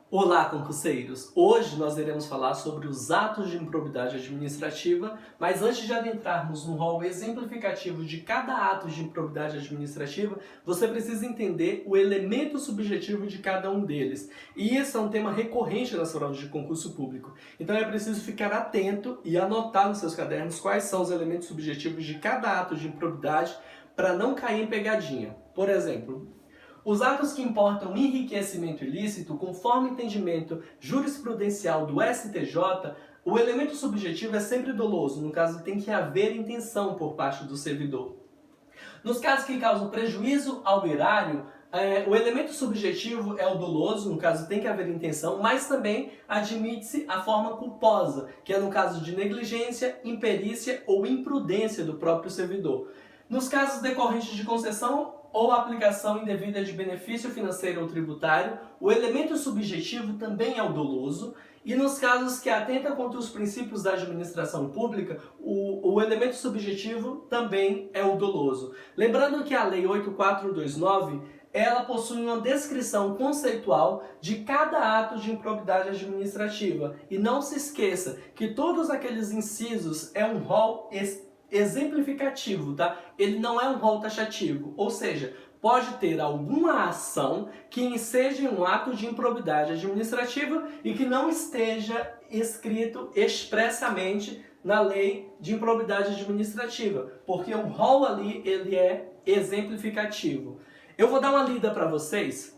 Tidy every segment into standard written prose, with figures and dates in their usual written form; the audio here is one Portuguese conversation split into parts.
Olá, concurseiros! Hoje nós iremos falar sobre os atos de improbidade administrativa, mas antes de adentrarmos no rol exemplificativo de cada ato de improbidade administrativa, você precisa entender o elemento subjetivo de cada um deles. E esse é um tema recorrente nas provas de concurso público. Então é preciso ficar atento e anotar nos seus cadernos quais são os elementos subjetivos de cada ato de improbidade para não cair em pegadinha. Por exemplo, os atos que importam enriquecimento ilícito, conforme entendimento jurisprudencial do STJ, o elemento subjetivo é sempre doloso, no caso tem que haver intenção por parte do servidor. Nos casos que causam prejuízo ao erário, o elemento subjetivo é o doloso, no caso tem que haver intenção, mas também admite-se a forma culposa, que é no caso de negligência, imperícia ou imprudência do próprio servidor. Nos casos decorrentes de concessão ou aplicação indevida de benefício financeiro ou tributário, o elemento subjetivo também é o doloso, e nos casos que atentam contra os princípios da administração pública, o elemento subjetivo também é o doloso. Lembrando que a Lei 8429, ela possui uma descrição conceitual de cada ato de improbidade administrativa. E não se esqueça que todos aqueles incisos é um rol exemplificativo, tá? Ele não é um rol taxativo, ou seja, pode ter alguma ação que enseje um ato de improbidade administrativa e que não esteja escrito expressamente na lei de improbidade administrativa, porque o rol ali ele é exemplificativo. Eu vou dar uma lida para vocês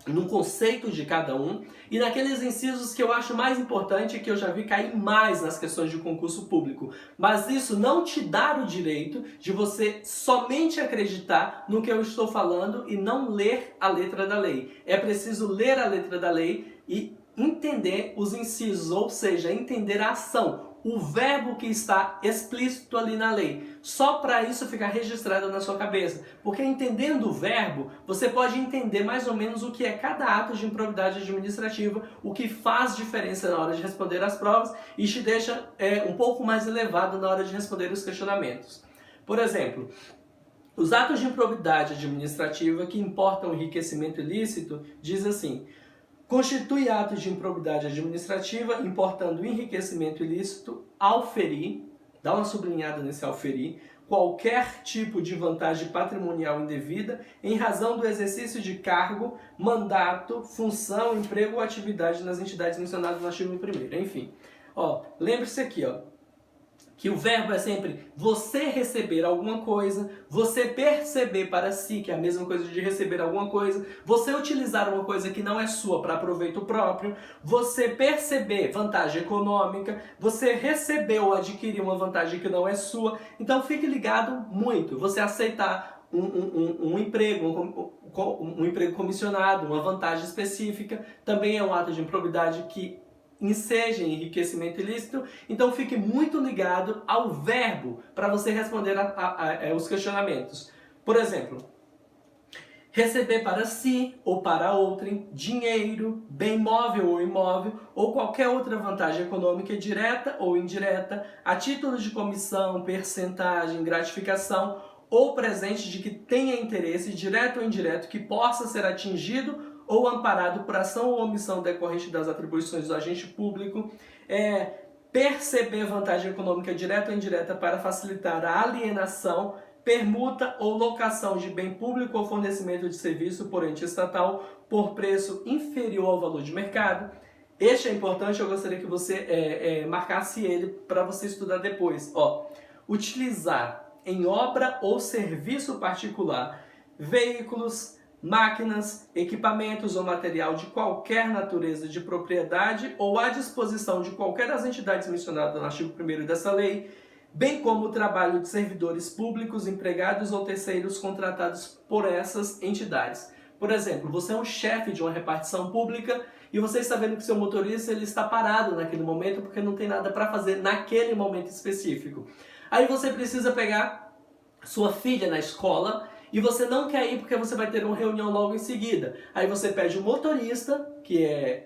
no conceito de cada um e naqueles incisos que eu acho mais importante e que eu já vi cair mais nas questões de concurso público. Mas isso não te dá o direito de você somente acreditar no que eu estou falando e não ler a letra da lei. É preciso ler a letra da lei e entender os incisos, ou seja, entender a ação, o verbo que está explícito ali na lei. Só para isso ficar registrado na sua cabeça. Porque entendendo o verbo, você pode entender mais ou menos o que é cada ato de improbidade administrativa, o que faz diferença na hora de responder as provas e te deixa um pouco mais elevado na hora de responder os questionamentos. Por exemplo, os atos de improbidade administrativa que importam enriquecimento ilícito diz assim: constitui ato de improbidade administrativa importando enriquecimento ilícito, auferir, dá uma sublinhada nesse auferir, qualquer tipo de vantagem patrimonial indevida em razão do exercício de cargo, mandato, função, emprego ou atividade nas entidades mencionadas no artigo 1º. Enfim, lembre-se aqui, que o verbo é sempre você receber alguma coisa, você perceber para si, que é a mesma coisa de receber alguma coisa, você utilizar uma coisa que não é sua para proveito próprio, você perceber vantagem econômica, você receber ou adquirir uma vantagem que não é sua. Então fique ligado muito, você aceitar um emprego comissionado, uma vantagem específica, também é um ato de improbidade que enseja enriquecimento ilícito, então fique muito ligado ao verbo para você responder os questionamentos. Por exemplo, receber para si ou para outrem, dinheiro, bem móvel ou imóvel, ou qualquer outra vantagem econômica direta ou indireta, a título de comissão, percentagem, gratificação ou presente de que tenha interesse direto ou indireto que possa ser atingido ou amparado por ação ou omissão decorrente das atribuições do agente público, perceber vantagem econômica direta ou indireta para facilitar a alienação, permuta ou locação de bem público ou fornecimento de serviço por ente estatal por preço inferior ao valor de mercado. Este é importante, eu gostaria que você marcasse ele para você estudar depois. Utilizar em obra ou serviço particular veículos, máquinas, equipamentos ou material de qualquer natureza de propriedade ou à disposição de qualquer das entidades mencionadas no artigo 1º dessa lei, bem como o trabalho de servidores públicos, empregados ou terceiros contratados por essas entidades. Por exemplo, você é um chefe de uma repartição pública e você está vendo que seu motorista ele está parado naquele momento porque não tem nada para fazer naquele momento específico. Aí você precisa pegar sua filha na escola e você não quer ir porque você vai ter uma reunião logo em seguida. Aí você pede um motorista, que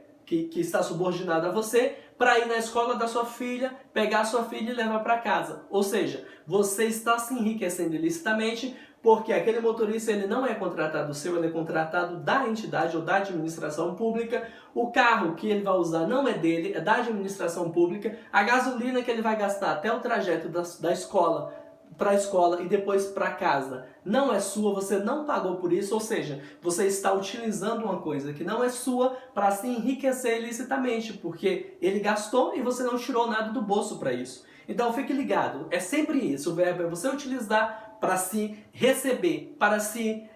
está subordinado a você, para ir na escola da sua filha, pegar a sua filha e levar para casa. Ou seja, você está se enriquecendo ilicitamente porque aquele motorista ele não é contratado seu, ele é contratado da entidade ou da administração pública. O carro que ele vai usar não é dele, é da administração pública. A gasolina que ele vai gastar até o trajeto da escola para a escola e depois para casa não é sua, você não pagou por isso, ou seja, você está utilizando uma coisa que não é sua para se enriquecer ilicitamente, porque ele gastou e você não tirou nada do bolso para isso. Então fique ligado, é sempre isso, o verbo é você utilizar para se receber, para se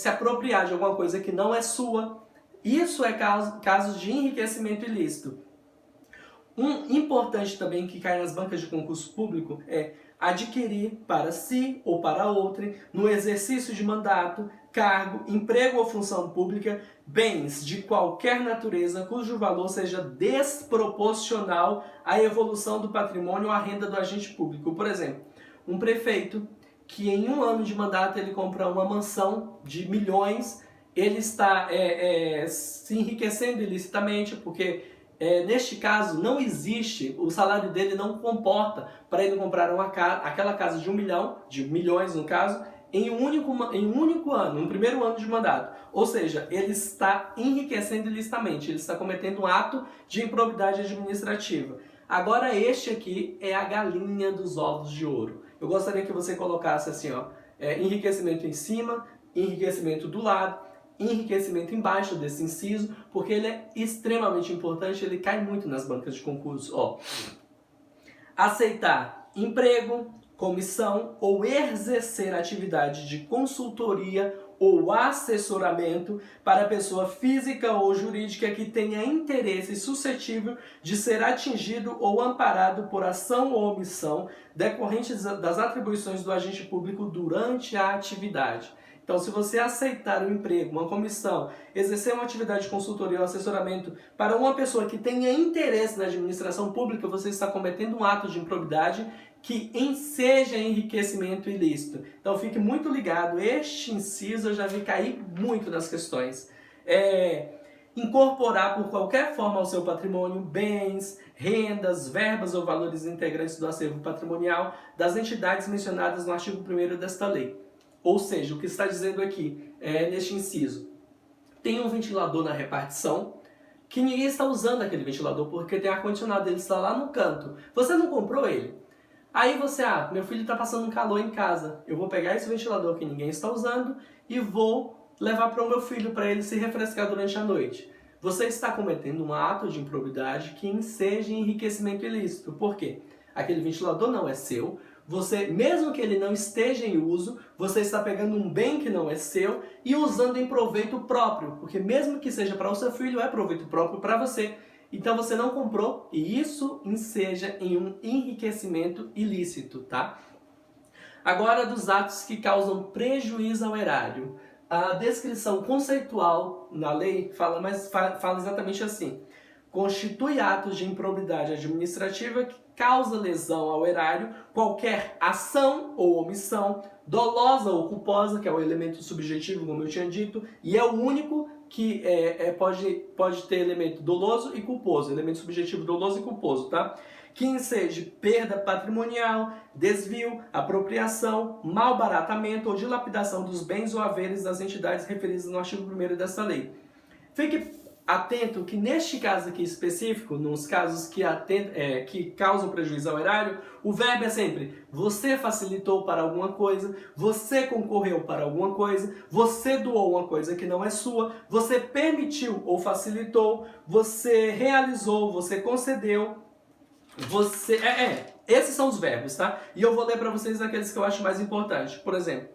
apropriar de alguma coisa que não é sua. Isso é caso de enriquecimento ilícito. Um importante também que cai nas bancas de concurso público é adquirir para si ou para outrem, no exercício de mandato, cargo, emprego ou função pública, bens de qualquer natureza cujo valor seja desproporcional à evolução do patrimônio ou à renda do agente público. Por exemplo, um prefeito que em um ano de mandato ele compra uma mansão de milhões, ele está se enriquecendo ilicitamente, porque neste caso não existe, o salário dele não comporta para ele comprar aquela casa de 1 milhão, de milhões no caso, em um único ano, no primeiro ano de mandato. Ou seja, ele está enriquecendo ilicitamente, ele está cometendo um ato de improbidade administrativa. Agora este aqui é a galinha dos ovos de ouro. Eu gostaria que você colocasse assim, ó, enriquecimento em cima, enriquecimento do lado, enriquecimento embaixo desse inciso, porque ele é extremamente importante, ele cai muito nas bancas de concurso. Ó, aceitar emprego, comissão ou exercer atividade de consultoria ou assessoramento para pessoa física ou jurídica que tenha interesse suscetível de ser atingido ou amparado por ação ou omissão decorrentes das atribuições do agente público durante a atividade. Então, se você aceitar um emprego, uma comissão, exercer uma atividade de consultoria ou assessoramento para uma pessoa que tenha interesse na administração pública, você está cometendo um ato de improbidade que seja enriquecimento ilícito. Então, fique muito ligado. Este inciso eu já vi cair muito nas questões. Incorporar por qualquer forma ao seu patrimônio bens, rendas, verbas ou valores integrantes do acervo patrimonial das entidades mencionadas no artigo 1º desta lei. Ou seja, o que está dizendo aqui, neste inciso, tem um ventilador na repartição, que ninguém está usando aquele ventilador, porque tem ar-condicionado, ele está lá no canto. Você não comprou ele. Aí você, meu filho está passando um calor em casa, eu vou pegar esse ventilador que ninguém está usando e vou levar para o meu filho, para ele se refrescar durante a noite. Você está cometendo um ato de improbidade que seja enriquecimento ilícito. Por quê? Aquele ventilador não é seu. Você, mesmo que ele não esteja em uso, você está pegando um bem que não é seu e usando em proveito próprio, porque mesmo que seja para o seu filho, é proveito próprio para você. Então você não comprou e isso enseja em um enriquecimento ilícito, tá? Agora, dos atos que causam prejuízo ao erário. A descrição conceitual na lei fala exatamente assim: constitui atos de improbidade administrativa que causa lesão ao erário qualquer ação ou omissão, dolosa ou culposa, que é o elemento subjetivo, como eu tinha dito, e é o único que pode ter elemento doloso e culposo, elemento subjetivo doloso e culposo, tá? Que enseje perda patrimonial, desvio, apropriação, malbaratamento ou dilapidação dos bens ou haveres das entidades referidas no artigo 1º dessa lei. Fique atento que neste caso aqui específico, nos casos que causam prejuízo ao erário, o verbo é sempre você facilitou para alguma coisa, você concorreu para alguma coisa, você doou uma coisa que não é sua, você permitiu ou facilitou, você realizou, você concedeu, você... esses são os verbos, tá? E eu vou ler para vocês aqueles que eu acho mais importantes. Por exemplo,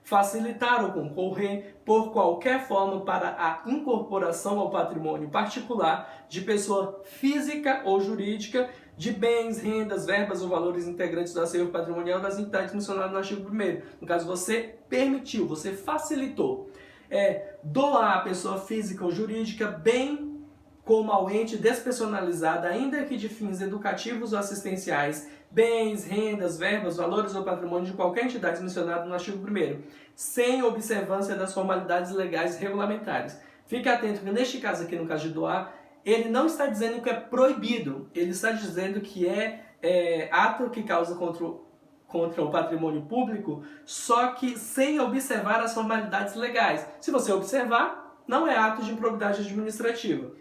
facilitar ou concorrer por qualquer forma para a incorporação ao patrimônio particular de pessoa física ou jurídica de bens, rendas, verbas ou valores integrantes do acervo patrimonial das entidades mencionadas no artigo 1º. No caso, você permitiu, você facilitou. Doar à pessoa física ou jurídica bem como ao ente despersonalizada, ainda que de fins educativos ou assistenciais, bens, rendas, verbas, valores ou patrimônio de qualquer entidade mencionada no artigo 1º, sem observância das formalidades legais e regulamentares. Fique atento que neste caso aqui, no caso de doar, ele não está dizendo que é proibido, ele está dizendo que é ato que causa contra o patrimônio público, só que sem observar as formalidades legais. Se você observar, não é ato de improbidade administrativa.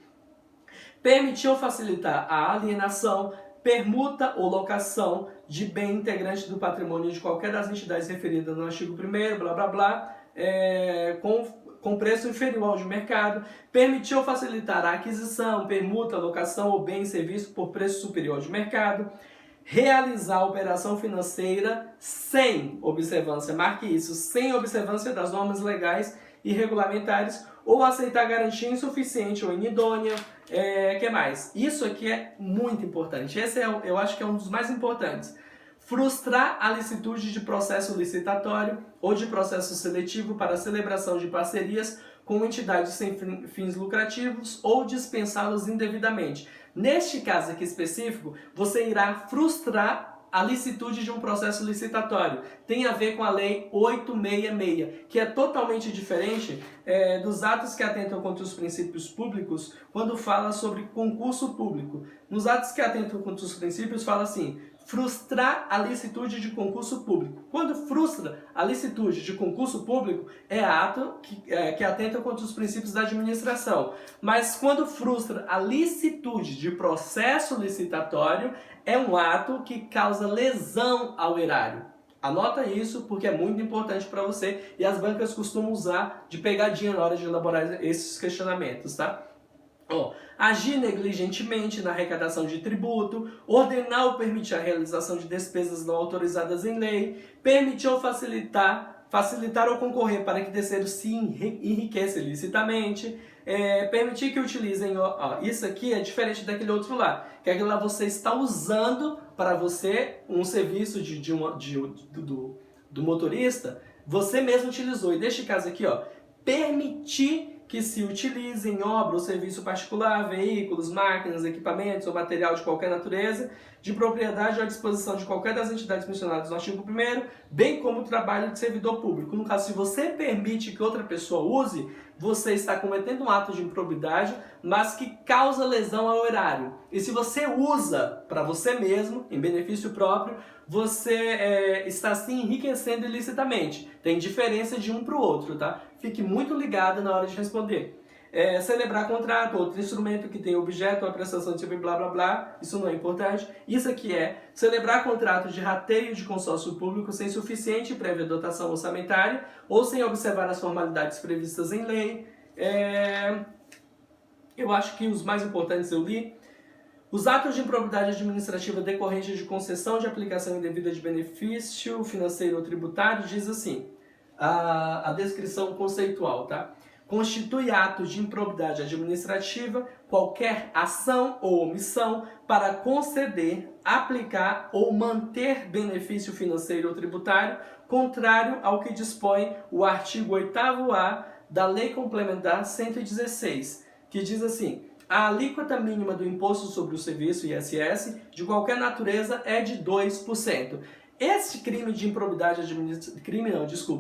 Permitir ou facilitar a alienação, permuta ou locação de bem integrante do patrimônio de qualquer das entidades referidas no artigo 1º, blá blá blá, com preço inferior ao de mercado, permitir ou facilitar a aquisição, permuta, locação ou bem e serviço por preço superior ao de mercado, realizar a operação financeira sem observância, marque isso, sem observância das normas legais e regulamentares, ou aceitar garantia insuficiente ou inidônea, que mais? Isso aqui é muito importante, esse eu acho que é um dos mais importantes. Frustrar a licitude de processo licitatório ou de processo seletivo para a celebração de parcerias com entidades sem fins lucrativos ou dispensá-los indevidamente. Neste caso aqui específico, você irá frustrar a licitude de um processo licitatório. Tem a ver com a Lei 866, que é totalmente diferente dos atos que atentam contra os princípios públicos quando fala sobre concurso público. Nos atos que atentam contra os princípios, fala assim: frustrar a licitude de concurso público. Quando frustra a licitude de concurso público, é ato que atenta contra os princípios da administração. Mas quando frustra a licitude de processo licitatório, é um ato que causa lesão ao erário. Anota isso porque é muito importante para você e as bancas costumam usar de pegadinha na hora de elaborar esses questionamentos, tá? Agir negligentemente na arrecadação de tributo, ordenar ou permitir a realização de despesas não autorizadas em lei, permitir ou facilitar ou concorrer para que terceiros se enriqueça ilicitamente, permitir que utilizem... isso aqui é diferente daquele outro lá, que aquele lá você está usando para você um serviço do motorista, você mesmo utilizou. E neste caso aqui, permitir que se utilize em obra ou serviço particular, veículos, máquinas, equipamentos ou material de qualquer natureza, de propriedade ou à disposição de qualquer das entidades mencionadas no artigo 1º, bem como o trabalho de servidor público. No caso, se você permite que outra pessoa use, você está cometendo um ato de improbidade, mas que causa lesão ao erário. E se você usa para você mesmo, em benefício próprio, você está se enriquecendo ilicitamente. Tem diferença de um para o outro, tá? Fique muito ligado na hora de responder. Celebrar contrato, outro instrumento que tem objeto, a prestação de serviço, blá blá blá, isso não é importante. Isso aqui é celebrar contrato de rateio de consórcio público sem suficiente prévia dotação orçamentária ou sem observar as formalidades previstas em lei. Eu acho que os mais importantes eu li. Os atos de improbidade administrativa decorrentes de concessão de aplicação indevida de benefício financeiro ou tributário diz assim, a descrição conceitual, tá? Constitui atos de improbidade administrativa qualquer ação ou omissão para conceder, aplicar ou manter benefício financeiro ou tributário contrário ao que dispõe o artigo 8º-A da Lei Complementar 116, que diz assim: a alíquota mínima do Imposto sobre o Serviço, ISS, de qualquer natureza é de 2%. Este crime de improbidade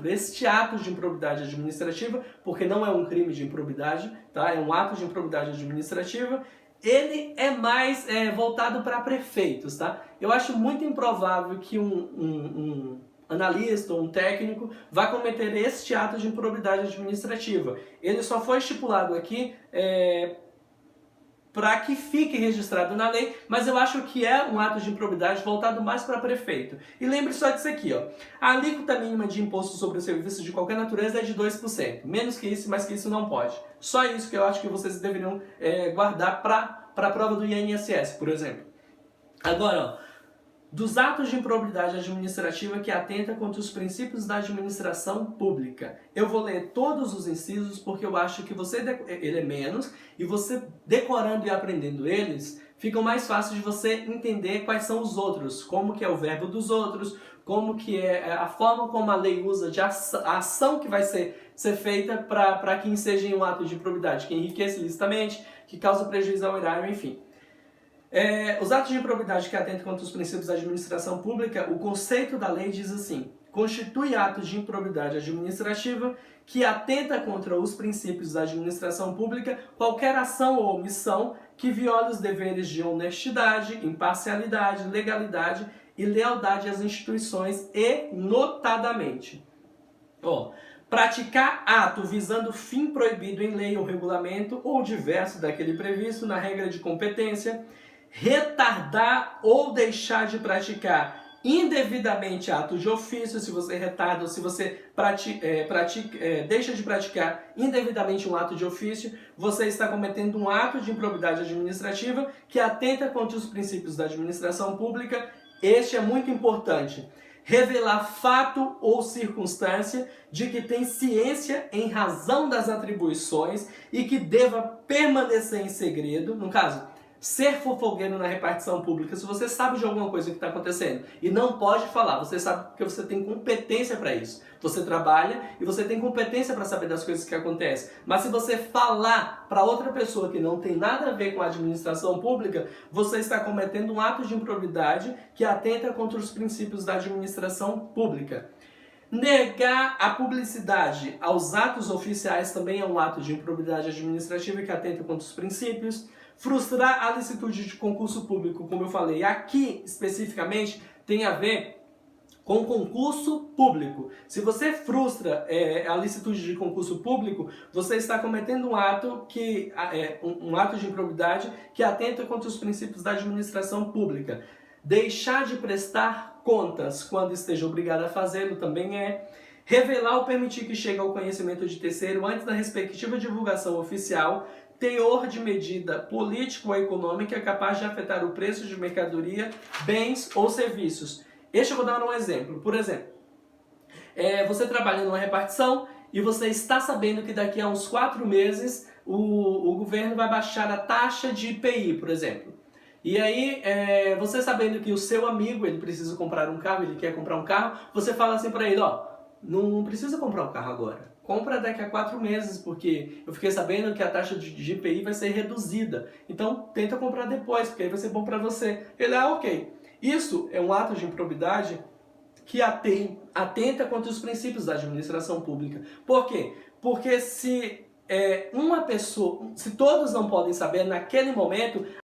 este ato de improbidade administrativa, porque não é um crime de improbidade, tá? É um ato de improbidade administrativa, ele é mais voltado para prefeitos, tá? Eu acho muito improvável que um analista ou um técnico vá cometer este ato de improbidade administrativa. Ele só foi estipulado aqui para que fique registrado na lei, mas eu acho que é um ato de improbidade voltado mais para prefeito. E lembre só disso aqui, a alíquota mínima de imposto sobre o serviço de qualquer natureza é de 2%. Menos que isso, mais que isso não pode. Só isso que eu acho que vocês deveriam guardar para a prova do INSS, por exemplo. Agora, dos atos de improbidade administrativa que atenta contra os princípios da administração pública. Eu vou ler todos os incisos porque eu acho que ele é menos e você decorando e aprendendo eles, fica mais fácil de você entender quais são os outros, como que é o verbo dos outros, como que é a forma como a lei usa de a ação que vai ser feita para que enseje um ato de improbidade, que enriqueça ilicitamente, que causa prejuízo ao erário, enfim. Os atos de improbidade que atentam contra os princípios da administração pública, o conceito da lei diz assim: constitui atos de improbidade administrativa que atenta contra os princípios da administração pública qualquer ação ou omissão que viole os deveres de honestidade, imparcialidade, legalidade e lealdade às instituições e, notadamente, praticar ato visando fim proibido em lei ou regulamento ou diverso daquele previsto na regra de competência, retardar ou deixar de praticar indevidamente atos de ofício, se você retarda ou se você deixa de praticar indevidamente um ato de ofício, você está cometendo um ato de improbidade administrativa que atenta contra os princípios da administração pública. Este é muito importante. Revelar fato ou circunstância de que tem ciência em razão das atribuições e que deva permanecer em segredo, no caso, ser fofoqueiro na repartição pública. Se você sabe de alguma coisa que está acontecendo e não pode falar, você sabe porque você tem competência para isso. Você trabalha e você tem competência para saber das coisas que acontecem. Mas se você falar para outra pessoa que não tem nada a ver com a administração pública, você está cometendo um ato de improbidade que atenta contra os princípios da administração pública. Negar a publicidade aos atos oficiais também é um ato de improbidade administrativa que atenta contra os princípios. Frustrar a licitude de concurso público, como eu falei, aqui especificamente tem a ver com concurso público. Se você frustra a licitude de concurso público, você está cometendo um ato de improbidade que atenta contra os princípios da administração pública. Deixar de prestar contas quando esteja obrigado a fazê-lo também é. Revelar ou permitir que chegue ao conhecimento de terceiro antes da respectiva divulgação oficial teor de medida política ou econômica capaz de afetar o preço de mercadoria, bens ou serviços. Eu vou dar um exemplo. Por exemplo, você trabalha numa repartição e você está sabendo que daqui a uns 4 meses o governo vai baixar a taxa de IPI, por exemplo. E aí, você sabendo que o seu amigo ele precisa comprar um carro, ele quer comprar um carro, você fala assim para ele, não precisa comprar um carro agora. Compra daqui a 4 meses, porque eu fiquei sabendo que a taxa de IPI vai ser reduzida. Então, tenta comprar depois, porque aí vai ser bom para você. Ele, ok. Isso é um ato de improbidade que atenta contra os princípios da administração pública. Por quê? Porque se todos não podem saber naquele momento,